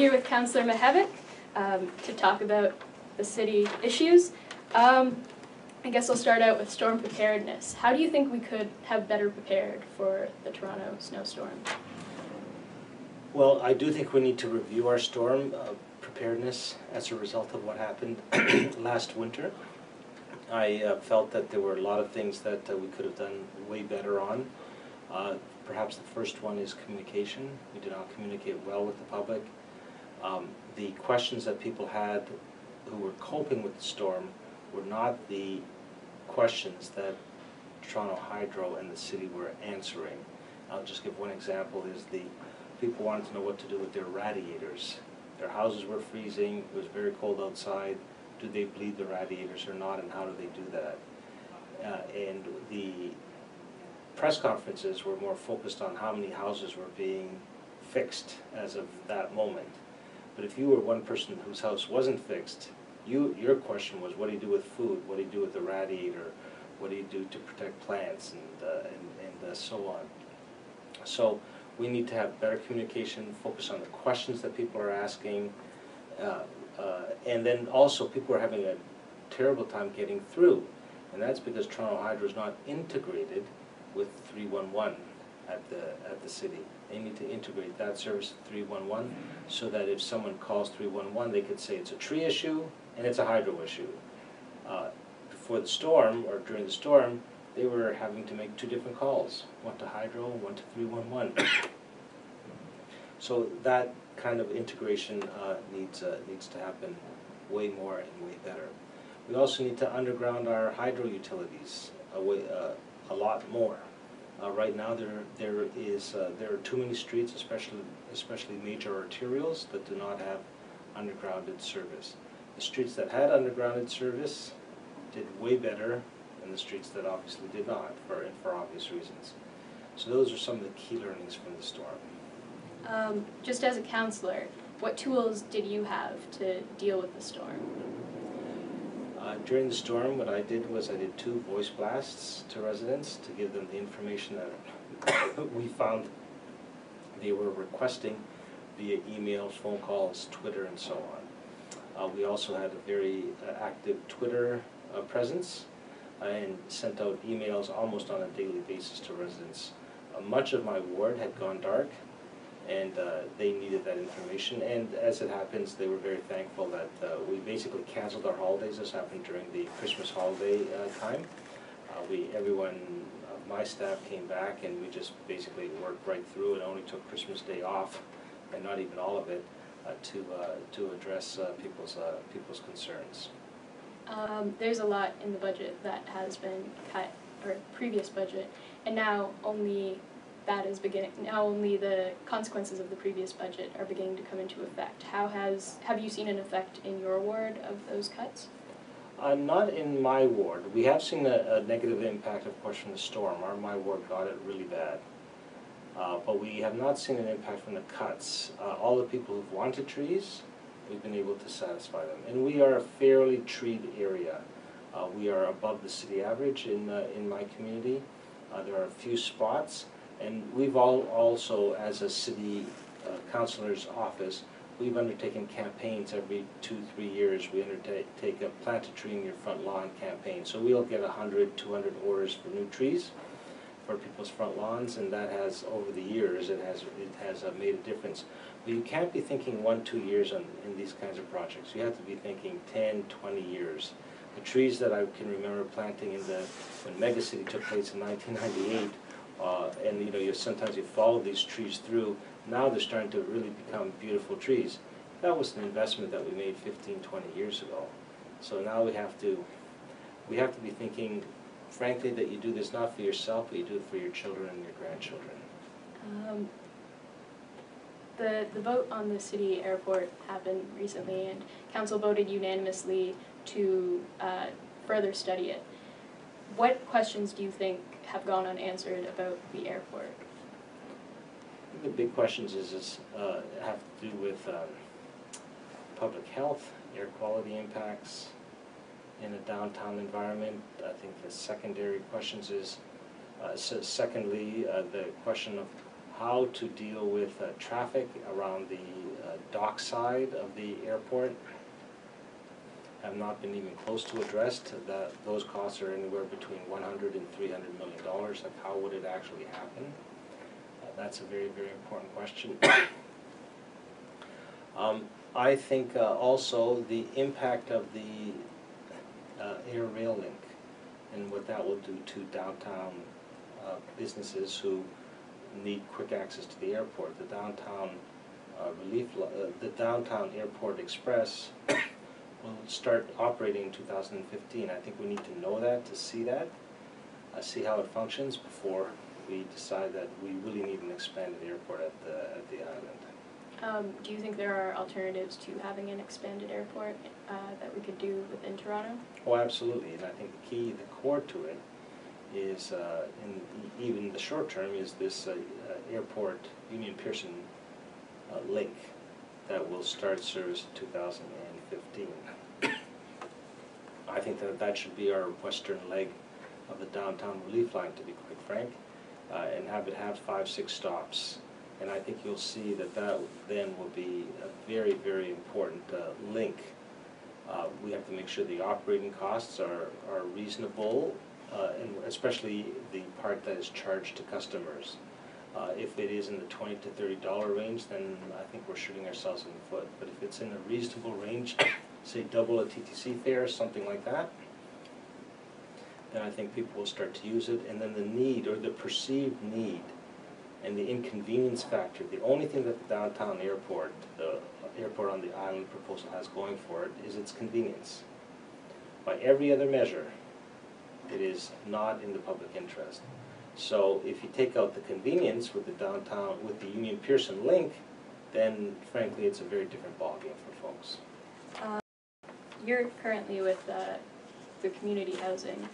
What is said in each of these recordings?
here with Councillor Mihevc to talk about the city issues. I guess I'll start out with storm preparedness. How do you think we could have better prepared for the Toronto snowstorm? Well, I do think we need to review our storm preparedness as a result of what happened last winter. I felt that there were a lot of things that we could have done way better on. Perhaps the first one is communication. We did not communicate well with the public. The questions that people had who were coping with the storm were not the questions that Toronto Hydro and the city were answering. I'll just give one example, is the people wanted to know what to do with their radiators. Their houses were freezing, it was very cold outside. Do they bleed the radiators or not, and how do they do that? And the press conferences were more focused on how many houses were being fixed as of that moment. But if you were one person whose house wasn't fixed, your question was, what do you do with food? What do you do with the radiator? What do you do to protect plants and so on? So we need to have better communication, focus on the questions that people are asking, and then also people are having a terrible time getting through. And that's because Toronto Hydro is not integrated with 311 at the city. They need to integrate that service to 311 so that if someone calls 311, they could say it's a tree issue and it's a hydro issue. Before the storm, or during the storm, they were having to make two different calls, one to hydro, one to 311. So that kind of integration needs to happen way more and way better. We also need to underground our hydro utilities a lot more. Right now there are too many streets, especially major arterials, that do not have undergrounded service. The streets that had undergrounded service did way better than the streets that obviously did not, for obvious reasons. So those are some of the key learnings from the storm. Just as a councillor, what tools did you have to deal with the storm? During the storm, what I did was I did 2 voice blasts to residents to give them the information that we found they were requesting via emails, phone calls, Twitter, and so on. We also had a very active Twitter presence and sent out emails almost on a daily basis to residents. Much of my ward had gone dark, and they needed that information, and as it happens, they were very thankful that we basically canceled our holidays. This happened during the Christmas holiday time. Everyone, my staff came back, and we just basically worked right through it. Only took Christmas Day off, and not even all of it, to address people's concerns. There's a lot in the budget that has been cut, or previous budget, and now only the consequences of the previous budget are beginning to come into effect. Have you seen an effect in your ward of those cuts? Not in my ward. We have seen a negative impact, of course, from the storm. My ward got it really bad. But we have not seen an impact from the cuts. All the people who've wanted trees, we've been able to satisfy them. And we are a fairly treed area. We are above the city average in my community. There are a few spots. And we've also, as a city councillor's office, we've undertaken campaigns every 2-3 years. We undertake a plant a tree in your front lawn campaign. So we'll get 100, 200 orders for new trees for people's front lawns, and that has, over the years, it has made a difference. But you can't be thinking 1-2 years in these kinds of projects. You have to be thinking 10, 20 years. The trees that I can remember planting when Megacity took place in 1998, and sometimes you follow these trees through. Now they're starting to really become beautiful trees. That was an investment that we made 15, 20 years ago. So now we have to be thinking, frankly, that you do this not for yourself, but you do it for your children and your grandchildren. The vote on the city airport happened recently, and council voted unanimously to further study it. What questions do you think have gone unanswered about the airport? The big questions have to do with public health, air quality impacts in a downtown environment. I think the secondary questions is, secondly, the question of how to deal with traffic around the dock side of the airport have not been even close to addressed. Those costs are anywhere between $100 and $300 million. Like, how would it actually happen? That's a very, very important question. I think also the impact of the air rail link and what that will do to downtown businesses who need quick access to the airport. The downtown airport express will start operating in 2015. I think we need to know that, to see that, see how it functions before we decide that we really need an expanded airport at the island. Do you think there are alternatives to having an expanded airport that we could do within Toronto? Oh, absolutely, and I think the key, the core to it is, even the short term, is this airport Union Pearson link that will start service in 2015. I think that should be our western leg of the downtown relief line, to be quite frank, and have it have 5-6 stops. And I think you'll see that then will be a very, very important link. We have to make sure the operating costs are reasonable, and especially the part that is charged to customers. If it is in the $20 to $30 range, then I think we're shooting ourselves in the foot. But if it's in a reasonable range, say double a TTC fare, something like that, then I think people will start to use it. And then the need, or the perceived need, and the inconvenience factor, the only thing that the downtown airport, the airport on the island proposal has going for it, is its convenience. By every other measure, it is not in the public interest. So if you take out the convenience with the downtown, with the Union Pearson link, then frankly it's a very different ballgame for folks. You're currently with the community housing.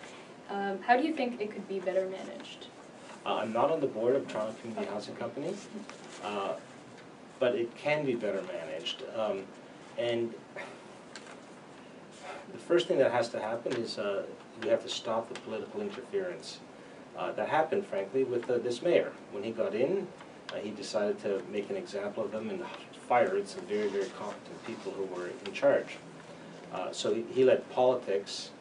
How do you think it could be better managed? I'm not on the board of Toronto Community Housing Company, but it can be better managed. And the first thing that has to happen is we have to stop the political interference. That happened, frankly, with this mayor. When he got in, he decided to make an example of them and fired some very, very competent people who were in charge. So he let politics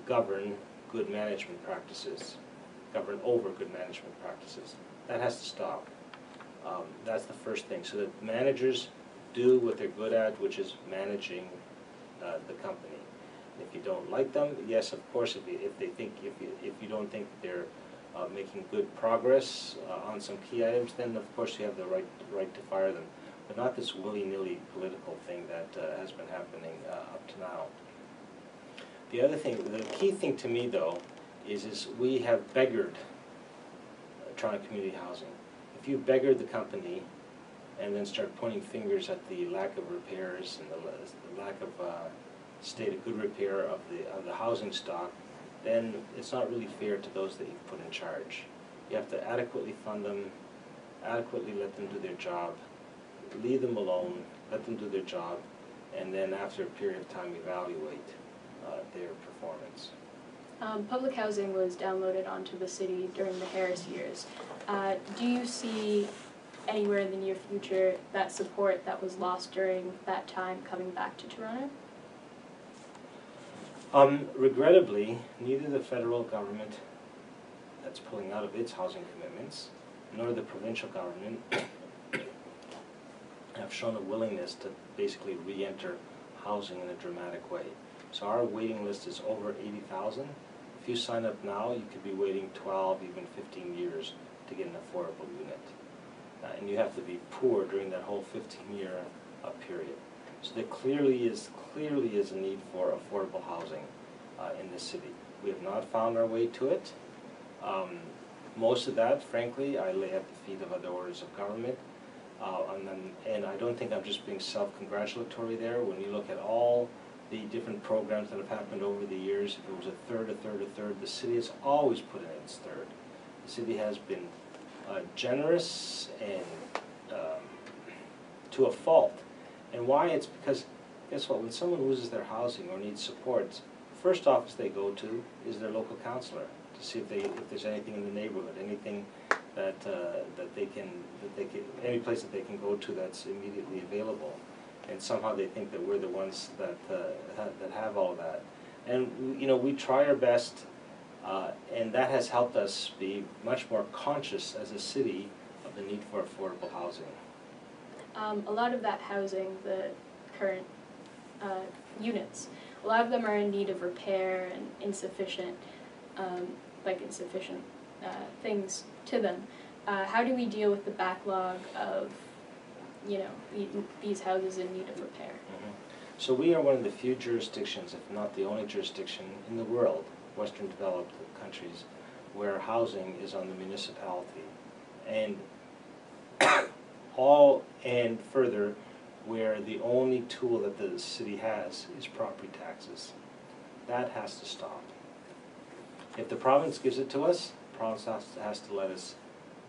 govern good management practices, govern over good management practices. That has to stop. That's the first thing, so that managers do what they're good at, which is managing the company. If you don't like them, yes, of course, if you don't think they're making good progress on some key items, then of course you have the right to fire them. But not this willy-nilly political thing that has been happening up to now. The other thing, the key thing to me though, is we have beggared Toronto Community Housing. If you beggared the company and then start pointing fingers at the lack of repairs and the lack of state of good repair of the housing stock, then it's not really fair to those that you've put in charge. You have to adequately fund them, adequately let them do their job, leave them alone, let them do their job, and then after a period of time evaluate their performance. Public housing was downloaded onto the city during the Harris years. Do you see anywhere in the near future that support that was lost during that time coming back to Toronto? Regrettably, neither the federal government that's pulling out of its housing commitments, nor the provincial government have shown a willingness to basically re-enter housing in a dramatic way. So our waiting list is over 80,000. If you sign up now, you could be waiting 12, even 15 years to get an affordable unit. And you have to be poor during that whole 15-year period. So there clearly is a need for affordable housing in this city. We have not found our way to it. Most of that, frankly, I lay at the feet of other orders of government. And I don't think I'm just being self-congratulatory there. When you look at all the different programs that have happened over the years, if it was a third, the city has always put in its third. The city has been generous and to a fault. And why? It's because, guess what, when someone loses their housing or needs support, the first office they go to is their local councillor to see if there's anything in the neighborhood, anything that they can any place that they can go to that's immediately available, and somehow they think that we're the ones that have all of that. And you know, we try our best, and that has helped us be much more conscious as a city of the need for affordable housing. A lot of that housing, the current units, a lot of them are in need of repair and insufficient things to them. How do we deal with the backlog of, you know, these houses in need of repair? Mm-hmm. So we are one of the few jurisdictions, if not the only jurisdiction in the world, Western developed countries, where housing is on the municipality, and and further, where the only tool that the city has is property taxes. That has to stop. If the province gives it to us, the province has to let us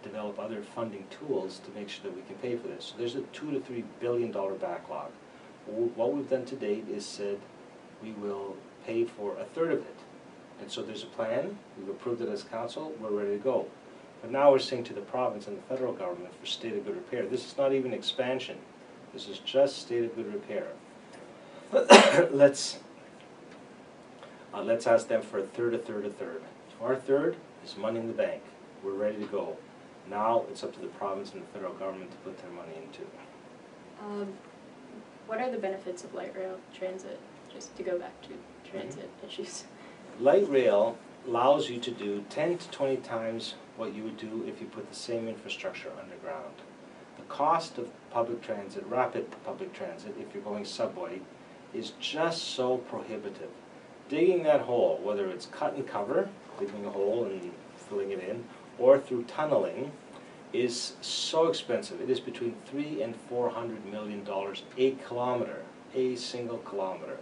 develop other funding tools to make sure that we can pay for this. So there's a $2 to $3 billion backlog. What we've done to date is said we will pay for a third of it. And so there's a plan, we've approved it as council, we're ready to go. But now we're saying to the province and the federal government for state of good repair. This is not even expansion. This is just state of good repair. Let's ask them for a third. So our third is money in the bank. We're ready to go. Now it's up to the province and the federal government to put their money into it. What are the benefits of light rail transit, just to go back to transit issues? Light rail allows you to do 10 to 20 times what you would do if you put the same infrastructure underground. The cost of public transit, rapid public transit, if you're going subway, is just so prohibitive. Digging that hole, whether it's cut and cover, digging a hole and filling it in, or through tunneling, is so expensive. It is between $300 and $400 million a kilometer, a single kilometer.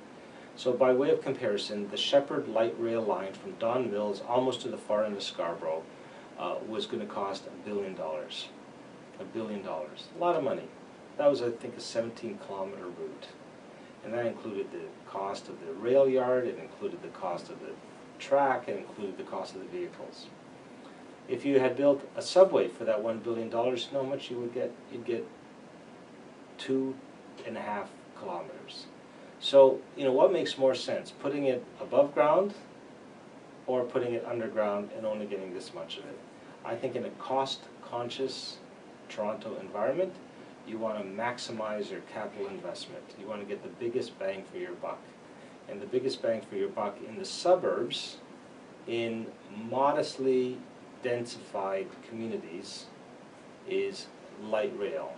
So by way of comparison, the Shepherd light rail line from Don Mills almost to the far end of Scarborough was going to cost $1 billion. $1 billion. A lot of money. That was, I think, a 17-kilometer route. And that included the cost of the rail yard, it included the cost of the track, it included the cost of the vehicles. If you had built a subway for that $1 billion, you know how much you would get? You'd get 2.5 kilometers. So, you know, what makes more sense? Putting it above ground or putting it underground and only getting this much of it? I think in a cost-conscious Toronto environment, you want to maximize your capital investment. You want to get the biggest bang for your buck. And the biggest bang for your buck in the suburbs, in modestly densified communities, is light rail.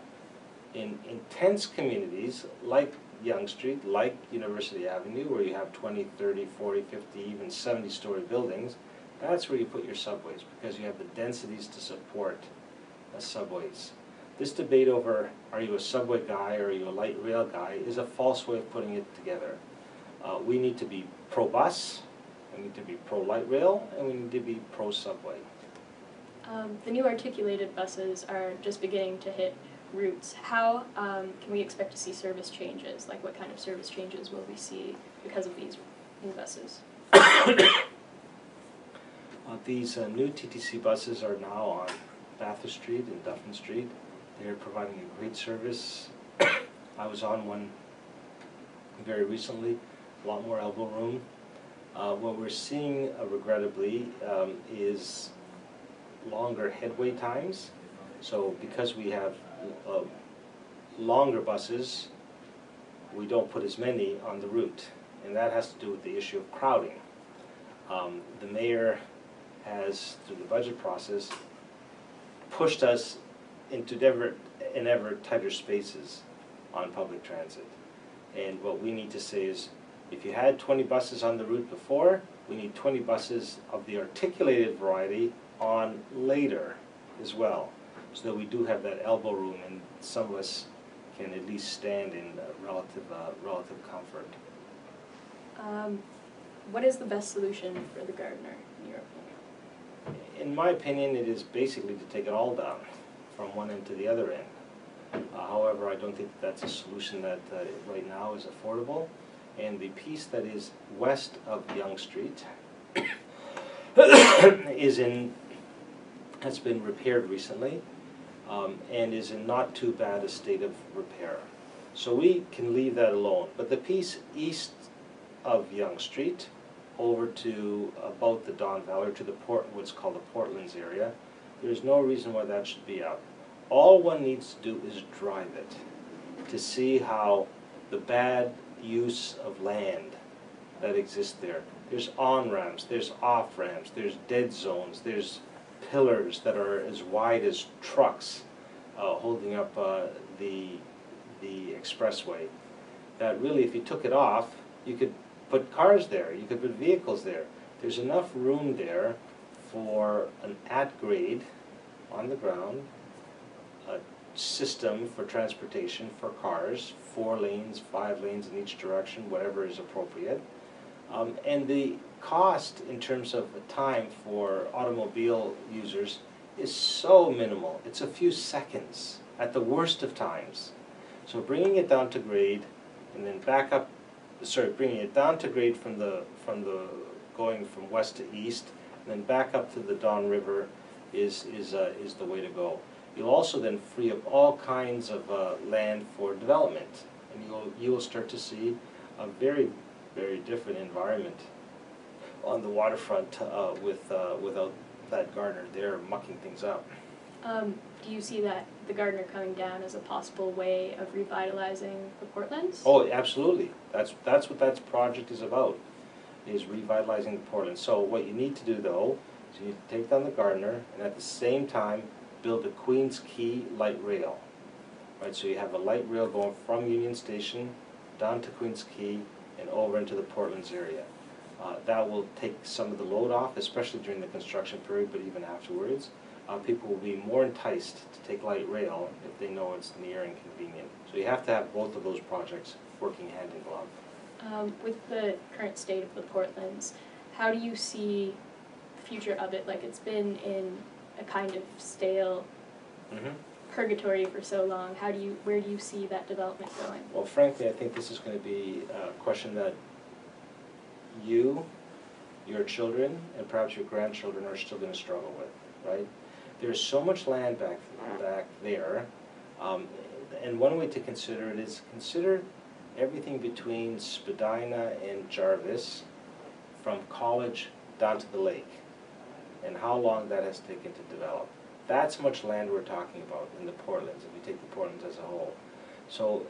In intense communities like Yonge Street, like University Avenue, where you have 20, 30, 40, 50, even 70-story buildings, that's where you put your subways, because you have the densities to support subways. This debate over, are you a subway guy or are you a light rail guy, is a false way of putting it together. We need to be pro-bus, we need to be pro-light rail, and we need to be pro-subway. The new articulated buses are just beginning to hit routes. How can we expect to see service changes? Like, what kind of service changes will we see because of these new buses? These new TTC buses are now on Bathurst Street and Dufferin Street. They're providing a great service. I was on one very recently, a lot more elbow room. What we're seeing, regrettably, is longer headway times. So because we have longer buses, we don't put as many on the route. And that has to do with the issue of crowding. The mayor has, through the budget process, pushed us into ever tighter spaces on public transit. And what we need to say is, if you had 20 buses on the route before, we need 20 buses of the articulated variety on later as well, so that we do have that elbow room and some of us can at least stand in relative comfort. What is the best solution for the Gardiner, in your opinion? In my opinion, it is basically to take it all down from one end to the other end. However, I don't think that's a solution that right now is affordable. And the piece that is west of Yonge Street is in has been repaired recently and is in not too bad a state of repair. So we can leave that alone. But the piece east of Yonge Street over to about the Don Valley, to the what's called the Portlands area, there's no reason why that should be up. All one needs to do is drive it to see how the bad use of land that exists there. There's on-ramps, there's off-ramps, there's dead zones, there's pillars that are as wide as trucks holding up the expressway. That really, if you took it off, you could put cars there, you could put vehicles there. There's enough room there for an at-grade, on the ground, system for transportation for cars, 4 lanes, 5 lanes in each direction, whatever is appropriate. And the cost in terms of the time for automobile users is so minimal. It's a few seconds at the worst of times. So bringing it down to grade and then back up, bringing it down to grade from the going from west to east and then back up to the Don River is the way to go. You'll also then free up all kinds of land for development, and you'll start to see a very, very different environment on the waterfront without that gardener there mucking things up. Do you see that the gardener coming down as a possible way of revitalizing the Portlands? Oh, absolutely. That's what that project is about, is revitalizing the Portlands. So what you need to do though is you need to take down the gardener and at the same time build a Queen's Quay light rail. Right, so you have a light rail going from Union Station down to Queen's Quay and over into the Portlands area. That will take some of the load off, especially during the construction period, but even afterwards. People will be more enticed to take light rail if they know it's near and convenient. So you have to have both of those projects working hand in glove. With the current state of the Portlands, how do you see the future of it? Like, it's been in a kind of stale purgatory for so long. Where do you see that development going? Well, frankly, I think this is going to be a question that you, your children, and perhaps your grandchildren are still going to struggle with, right? There's so much land back there, and one way to consider it is consider everything between Spadina and Jarvis from College down to the lake, and how long that has taken to develop. That's how much land we're talking about in the Portlands, if you take the Portlands as a whole. So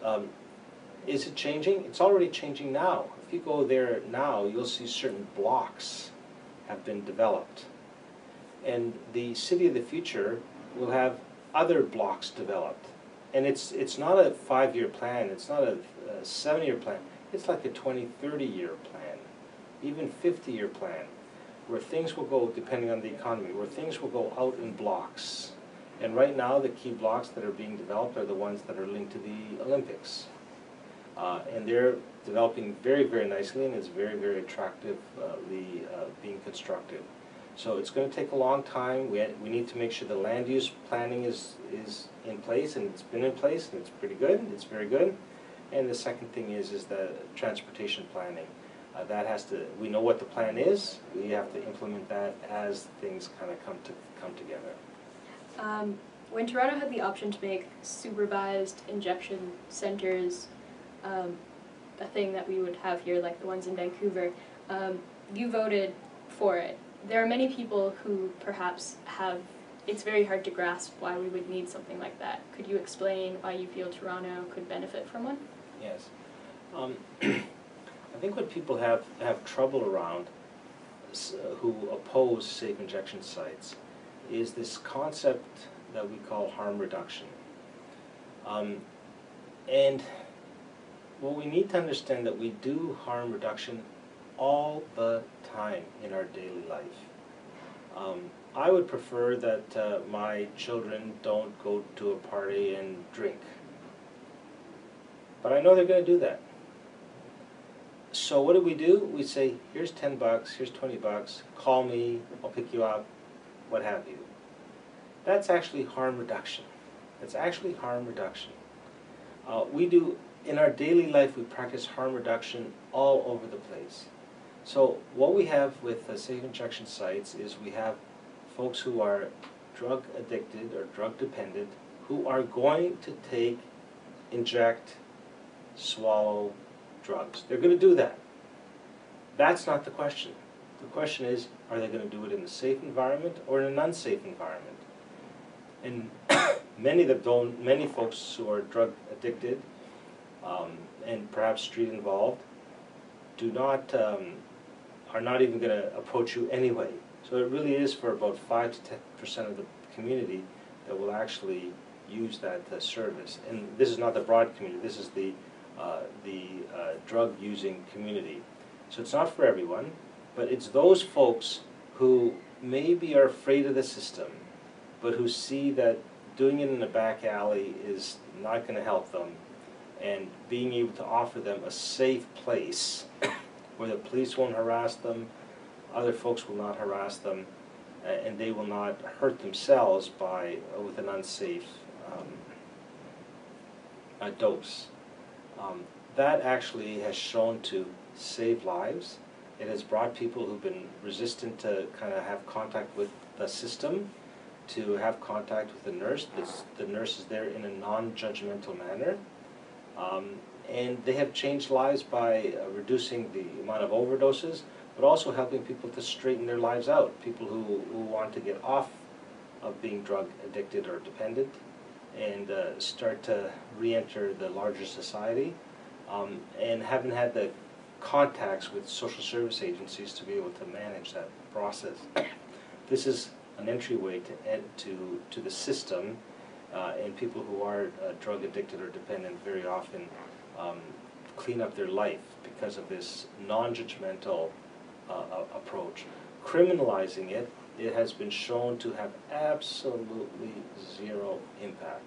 is it changing? It's already changing now. If you go there now, you'll see certain blocks have been developed. And the city of the future will have other blocks developed. And it's not a 5-year plan, it's not a 7-year plan, it's like a 20, 30-year plan, even 50-year plan, where things will go, depending on the economy, where things will go out in blocks. And right now, the key blocks that are being developed are the ones that are linked to the Olympics. And they're developing very, very nicely, and it's very, very attractively being constructed. So it's going to take a long time. We need to make sure the land use planning is in place, and it's been in place, and it's pretty good. It's very good. And the second thing is the transportation planning. That has to. We know what the plan is. We have to implement that as things kind of come together. When Toronto had the option to make supervised injection centers a thing that we would have here, like the ones in Vancouver, you voted for it. There are many people who perhaps it's very hard to grasp why we would need something like that. Could you explain why you feel Toronto could benefit from one? Yes. I think what people have trouble around who oppose safe injection sites is this concept that we call harm reduction. And what we need to understand that we do harm reduction all the time in our daily life. I would prefer that my children don't go to a party and drink. But I know they're going to do that. So what do? We say, here's $10, here's $20, call me, I'll pick you up, what have you. That's actually harm reduction. It's actually harm reduction. In our daily life, we practice harm reduction all over the place. So what we have with safe injection sites is we have folks who are drug addicted or drug dependent who are going to take, inject, swallow drugs. They're going to do that. That's not the question. The question is, are they going to do it in a safe environment or in an unsafe environment? And many folks who are drug addicted and perhaps street involved are not even going to approach you anyway. So it really is for about 5 to 10% of the community that will actually use that service. And this is not the broad community. This is the drug using community. So it's not for everyone, but it's those folks who maybe are afraid of the system, but who see that doing it in a back alley is not going to help them, and being able to offer them a safe place where the police won't harass them, other folks will not harass them, and they will not hurt themselves with an unsafe dose. That actually has shown to save lives. It has brought people who've been resistant to kind of have contact with the system to have contact with the nurse. The nurse is there in a non-judgmental manner. And they have changed lives by reducing the amount of overdoses, but also helping people to straighten their lives out. People who want to get off of being drug addicted or dependent and start to re-enter the larger society, and haven't had the contacts with social service agencies to be able to manage that process. This is an entryway to the system, and people who are drug addicted or dependent very often clean up their life because of this non-judgmental approach. Criminalizing it, it has been shown to have absolutely zero impact.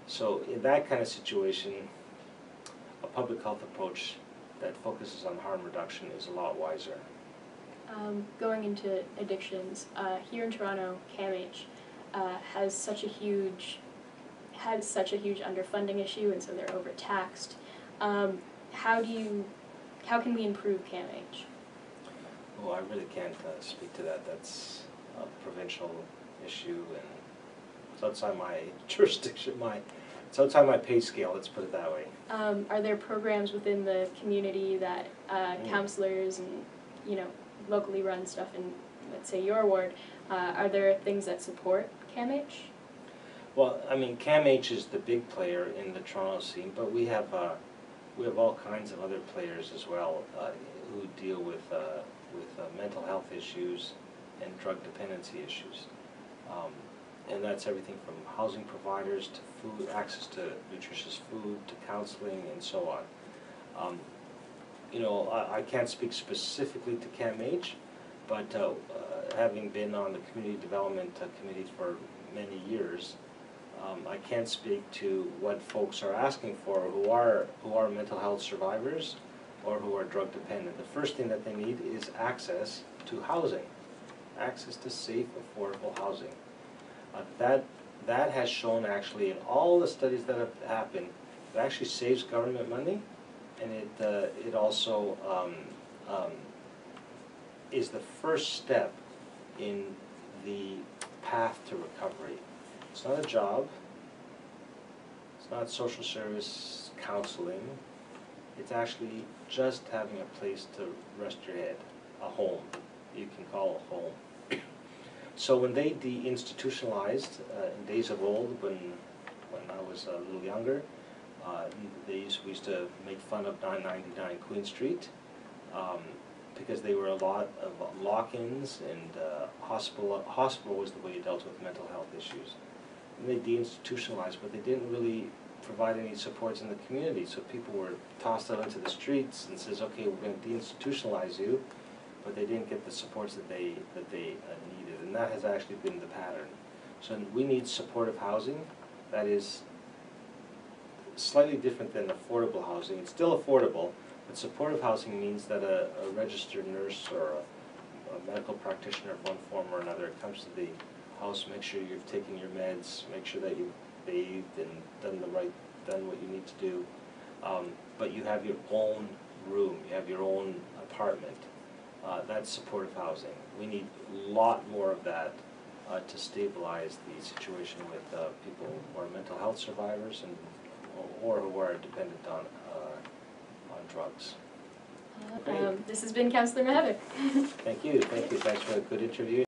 So in that kind of situation, a public health approach that focuses on harm reduction is a lot wiser. Going into addictions, here in Toronto, CAMH had such a huge underfunding issue, and so they're overtaxed. How can we improve CAMH? Well, I really can't speak to that. That's a provincial issue, and it's outside my jurisdiction. It's outside my pay scale, let's put it that way. Are there programs within the community that councillors and locally run stuff in, let's say, your ward, are there things that support CAMH? Well, I mean, CAMH is the big player in the Toronto scene, but we have all kinds of other players as well who deal with mental health issues and drug dependency issues. And that's everything from housing providers to food, access to nutritious food, to counseling, and so on. I can't speak specifically to CAMH, but having been on the community development committee for many years, I can speak to what folks are asking for who are mental health survivors or who are drug dependent. The first thing that they need is access to housing, access to safe, affordable housing. That has shown actually in all the studies that have happened, it actually saves government money, and it also is the first step in the path to recovery. It's not a job, it's not social service counseling, it's actually just having a place to rest your head, a home, you can call a home. So when they deinstitutionalized in days of old, when I was a little younger, we used to make fun of 999 Queen Street because they were a lot of lock-ins, and hospital was the way you dealt with mental health issues. And they deinstitutionalized, but they didn't really provide any supports in the community. So people were tossed out into the streets and says, okay, we're going to deinstitutionalize you, but they didn't get the supports that they needed, and that has actually been the pattern. So we need supportive housing that is slightly different than affordable housing. It's still affordable, but supportive housing means that a registered nurse or a medical practitioner of one form or another comes to the house, make sure you're taking your meds, make sure that you've bathed and done what you need to do, but you have your own room, you have your own apartment. That's supportive housing. We need a lot more of that to stabilize the situation with people who are mental health survivors and or who are dependent on drugs. This has been Councillor Mihevc. Thank you. Thanks for a good interview.